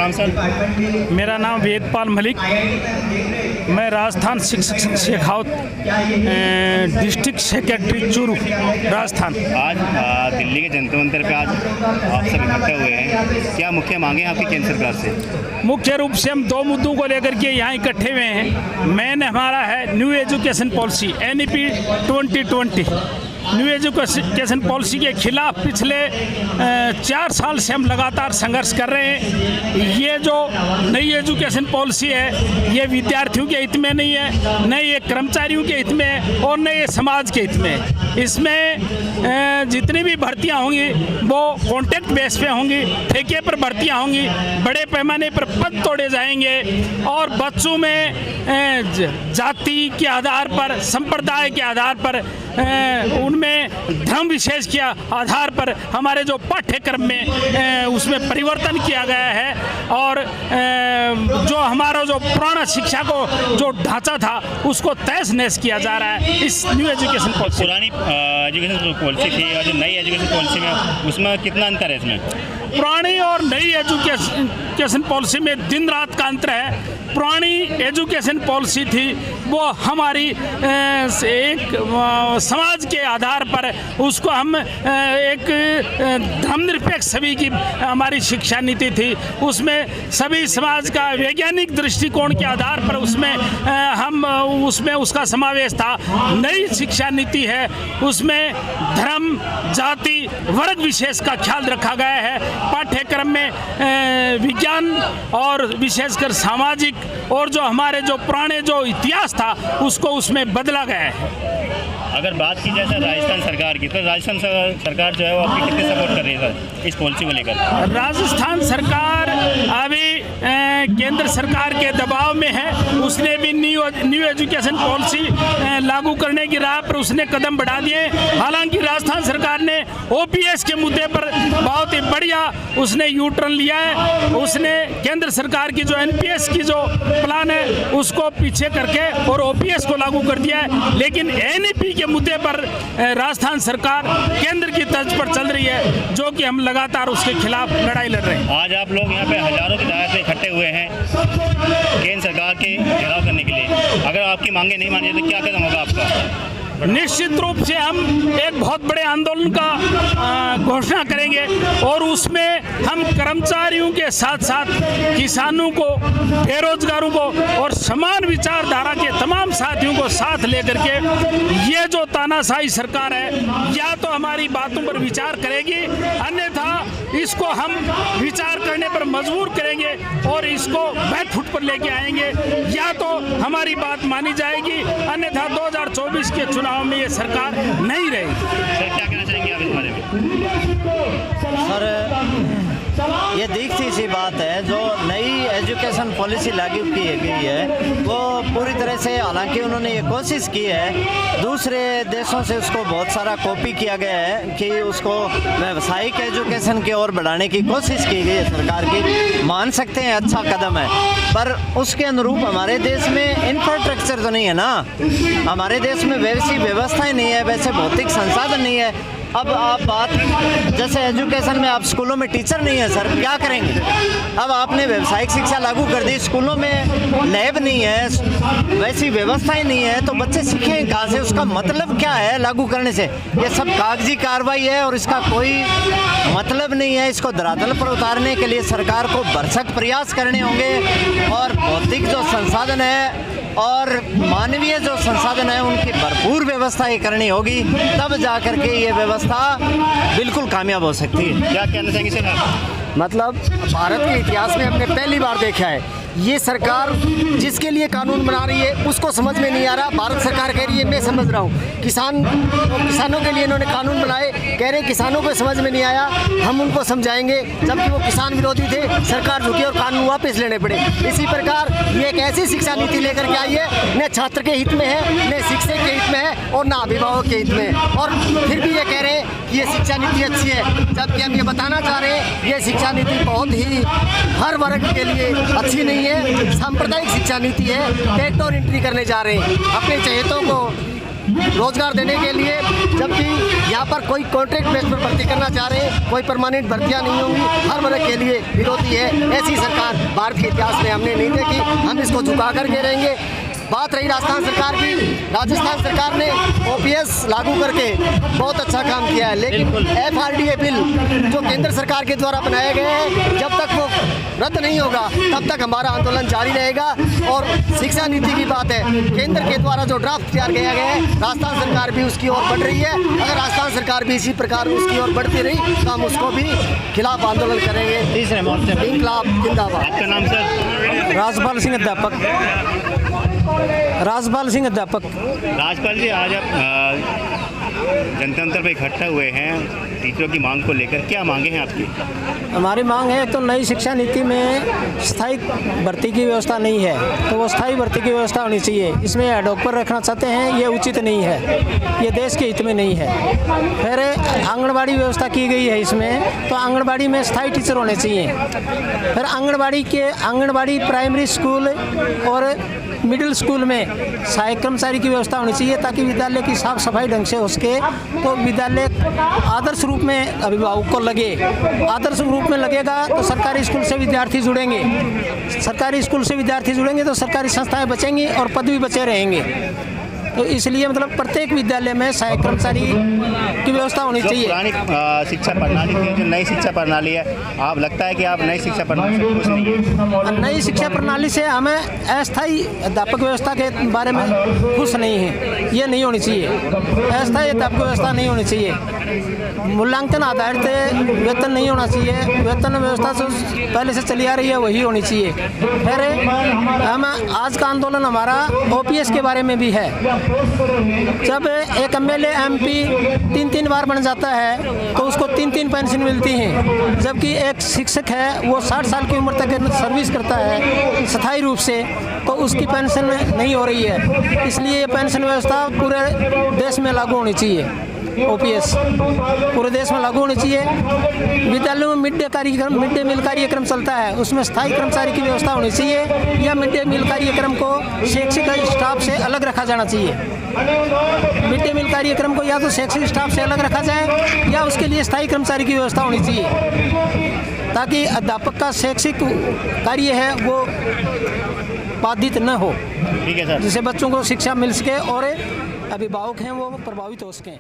नाम सर? मेरा नाम वेदपाल मलिक, मैं राजस्थान शिक्षक शेखावत डिस्ट्रिक्ट सेक्रेटरी चूरू राजस्थान। आज दिल्ली के जनता मंदिर पे आज आप सब इकट्ठे हुए हैं, क्या मुख्य मांगे हैं आपकी केंद्र सरकार से? मुख्य रूप से हम दो मुद्दों को लेकर के यहाँ इकट्ठे हुए हैं। मेन हमारा है new education policy NEP 2020। New education policy के खिलाफ पिछले 4 साल से हम लगातार संघर्ष कर रहे हैं। ये जो नई एजुकेशन पॉलिसी है ये विद्यार्थियों के हित में नहीं है, न ये कर्मचारियों के हित में है और न ये समाज के हित में है। इसमें जितनी भी भर्तियां होंगी वो कॉन्ट्रैक्ट बेस पे होंगी, ठेके पर भर्तियां होंगी, बड़े पैमाने पर पद तोड़े जाएंगे और बच्चों में जाति के आधार पर, संप्रदाय के आधार पर, उनमें धर्म विशेष के आधार पर हमारे जो पाठ्यक्रम में उसमें परिवर्तन किया गया है और जो हमारा जो पुराना शिक्षा को जो ढांचा था उसको तहस नहस किया जा रहा है इस न्यू एजुकेशन पॉलिसी। पुरानी एजुकेशन पॉलिसी थी और जो नई एजुकेशन पॉलिसी में उसमें कितना अंतर है इसमें? पुरानी और नई एजुकेशन पॉलिसी में दिन रात का अंतर है। पुरानी एजुकेशन पॉलिसी थी वो हमारी एक समाज के आधार पर उसको हम एक धर्मनिरपेक्ष सभी की हमारी शिक्षा नीति थी। उसमें सभी समाज का वैज्ञानिक दृष्टिकोण के आधार पर उसमें हम उसमें उसका समावेश था। नई शिक्षा नीति है उसमें धर्म, जाति, वर्ग विशेष का ख्याल रखा गया है। पाठ्यक्रम में विज्ञान और विशेषकर सामाजिक और जो हमारे जो पुराने जो इतिहास था उसको उसमें बदला गया है। अगर बात की जाए राजस्थान सरकार की, तो राजस्थान सरकार जो है वो आपकी कितनी सपोर्ट कर रही है सर इस पॉलिसी को लेकर? राजस्थान सरकार अभी केंद्र सरकार के दबाव में है। उसने भी न्यू एजुकेशन पॉलिसी लागू करने की राह पर उसने कदम बढ़ा दिए। हालांकि राजस्थान सरकार ने OPS के मुद्दे पर बहुत ही बढ़िया उसने यू टर्न लिया है। उसने केंद्र सरकार की जो NPS की जो प्लान है उसको पीछे करके और OPS को लागू कर दिया है। लेकिन NEP के मुद्दे पर राजस्थान सरकार केंद्र की तर्ज पर चल रही है, जो कि हम लगातार उसके खिलाफ लड़ाई लड़ रहे हैं। आज आप लोग यहाँ पे हजारों की तादाद में इकट्ठे हुए हैं केंद्र सरकार के घेराव करने के लिए। अगर आपकी मांगे नहीं मानी तो क्या कदम होगा आपका? निश्चित रूप से हम एक बहुत बड़े आंदोलन का घोषणा करेंगे और उसमें हम कर्मचारियों के साथ साथ किसानों को, बेरोजगारों को और समान विचारधारा के तमाम साथियों को साथ लेकर के ये जो तानाशाही सरकार है या तो हमारी बातों पर विचार करेगी, अन्यथा इसको हम विचार करने पर मजबूर करेंगे और इसको बैकफुट पर लेके आएंगे। या तो हमारी बात मानी जाएगी, अन्यथा 2024 के चुनाव में ये सरकार नहीं रहेगी। सर क्या कहना चाहेंगे आप इस बारे में? सर ये दिखती सी बात है, जो नई एजुकेशन पॉलिसी लागू की गई है वो पूरी तरह से, हालांकि उन्होंने ये कोशिश की है, दूसरे देशों से उसको बहुत सारा कॉपी किया गया है कि उसको व्यावसायिक एजुकेशन की ओर बढ़ाने की कोशिश की गई है सरकार की। मान सकते हैं अच्छा कदम है, पर उसके अनुरूप हमारे देश में इंफ्रास्ट्रक्चर तो नहीं है ना। हमारे देश में वैसी व्यवस्थाएं नहीं है, वैसे भौतिक संसाधन नहीं है। अब आप बात जैसे एजुकेशन में, आप स्कूलों में टीचर नहीं है सर, क्या करेंगे? अब आपने व्यावसायिक शिक्षा लागू कर दी, स्कूलों में लैब नहीं है, वैसी व्यवस्थाएं नहीं है, तो बच्चे सीखें कहाँ से? उसका मतलब क्या है लागू करने से? ये सब कागजी कार्रवाई है और इसका कोई मतलब नहीं है। इसको धरातल पर उतारने के लिए सरकार को भरसक प्रयास करने होंगे और भौतिक जो संसाधन है और मानवीय जो संसाधन है उनकी भरपूर व्यवस्था ये करनी होगी, तब जा कर के ये व्यवस्था बिल्कुल कामयाब हो सकती है। क्या कहना चाहेंगे सर? मतलब भारत के इतिहास में हमने पहली बार देखा है ये सरकार जिसके लिए कानून बना रही है उसको समझ में नहीं आ रहा। भारत सरकार कह रही है मैं समझ रहा हूँ, किसानों के लिए इन्होंने कानून बनाए, कह रहे किसानों को समझ में नहीं आया, हम उनको समझाएंगे, जबकि वो किसान विरोधी थे, सरकार झुकी और कानून वापस लेने पड़े। इसी प्रकार ये एक ऐसी शिक्षा नीति लेकर के आई है न छात्र के हित में है, न शिक्षक के हित में है और न अभिभावक के हित में है, और फिर भी ये कह रहे हैं कि ये शिक्षा नीति अच्छी है, जबकि हम ये बताना चाह रहे हैं ये शिक्षा नीति बहुत ही हर वर्ग के लिए अच्छी नहीं है, सांप्रदायिक शिक्षा नीति है। बैकडोर एंट्री करने जा रहे हैं, अपने चहेतों को रोजगार देने के लिए, जबकि यहाँ पर कोई कॉन्ट्रैक्ट बेस पर भर्ती करना चाह रहे हैं, कोई परमानेंट भर्तियाँ नहीं होंगी, हर वर्ग के लिए विरोधी है। ऐसी सरकार भारत के इतिहास में हमने नहीं देखी, हम इसको झुका करके रहेंगे। बात रही राजस्थान सरकार की, राजस्थान सरकार ने OPS लागू करके बहुत अच्छा काम किया है, लेकिन FRDA बिल जो केंद्र सरकार के द्वारा बनाए गए हैं, जब तक वो रद्द नहीं होगा तब तक हमारा आंदोलन जारी रहेगा। और शिक्षा नीति की बात है, केंद्र के द्वारा जो ड्राफ्ट तैयार किया गया है, राजस्थान सरकार भी उसकी ओर बढ़ रही है। अगर राजस्थान सरकार भी इसी प्रकार उसकी ओर बढ़ती रही तो हम उसको भी खिलाफ आंदोलन करेंगे। तीसरे मोर्चे पर इनकलाब जिंदाबाद। आपका नाम सर? राजपाल सिंह अध्यापक। राजपाल सिंह अध्यापक। राजपाल जी, आज आप जनतंत्र पे इकट्ठा हुए हैं टीचरों की मांग को लेकर, क्या मांगे हैं आपकी? हमारी मांग है, तो नई शिक्षा नीति में स्थायी भर्ती की व्यवस्था नहीं है, तो वो स्थायी भर्ती की व्यवस्था होनी चाहिए। इसमें एडहॉक पर रखना चाहते हैं, ये उचित नहीं है, ये देश के हित में नहीं है। फिर आंगनबाड़ी व्यवस्था की गई है इसमें, तो आंगनबाड़ी में स्थायी टीचर होने चाहिए। फिर आंगनबाड़ी प्राइमरी स्कूल और मिडिल स्कूल में सहायक कर्मचारी की व्यवस्था होनी चाहिए, ताकि विद्यालय की साफ सफाई ढंग से हो सके। तो विद्यालय आदर्श रूप में अभिभावक को लगे, आदर्श रूप में लगेगा तो सरकारी स्कूल से विद्यार्थी जुड़ेंगे, सरकारी स्कूल से विद्यार्थी जुड़ेंगे तो सरकारी संस्थाएं बचेंगी और पद भी बचे रहेंगे। तो इसलिए मतलब प्रत्येक विद्यालय में सहायक कर्मचारी की व्यवस्था होनी चाहिए। पुरानी शिक्षा प्रणाली थी, जो नई शिक्षा प्रणाली है, आप लगता है कि आप नई शिक्षा प्रणाली से खुश नहीं है? नई शिक्षा प्रणाली से हमें अस्थायी अध्यापक व्यवस्था के बारे में खुश नहीं है, ये नहीं होनी चाहिए। अस्थायी अध्यापक व्यवस्था नहीं होनी चाहिए, मूल्यांकन आधारित वेतन नहीं होना चाहिए। वेतन व्यवस्था जो पहले से चली आ रही है वही होनी चाहिए। फिर हम आज का आंदोलन हमारा OPS के बारे में भी है। जब एक MLA MP 3 बार बन जाता है तो उसको 3 पेंशन मिलती हैं, जबकि एक शिक्षक है वो 60 साल की उम्र तक सर्विस करता है स्थायी रूप से, तो उसकी पेंशन नहीं हो रही है। इसलिए ये पेंशन व्यवस्था पूरे देश में लागू होनी चाहिए। OPS पूरे देश में लागू होनी चाहिए। विद्यालयों में मिड डे मील कार्यक्रम चलता है, उसमें स्थायी कर्मचारी की व्यवस्था होनी चाहिए, या मिड डे मील कार्यक्रम को शैक्षिक स्टाफ से अलग रखा जाना चाहिए। मिड डे मील कार्यक्रम को या तो शैक्षिक स्टाफ से अलग रखा जाए, या उसके लिए स्थायी कर्मचारी की व्यवस्था होनी चाहिए, ताकि अध्यापक का शैक्षिक कार्य है वो बाधित न हो। ठीक है सर, जिससे बच्चों को शिक्षा मिल सके और अभिभावक हैं वो प्रभावित हो सकें।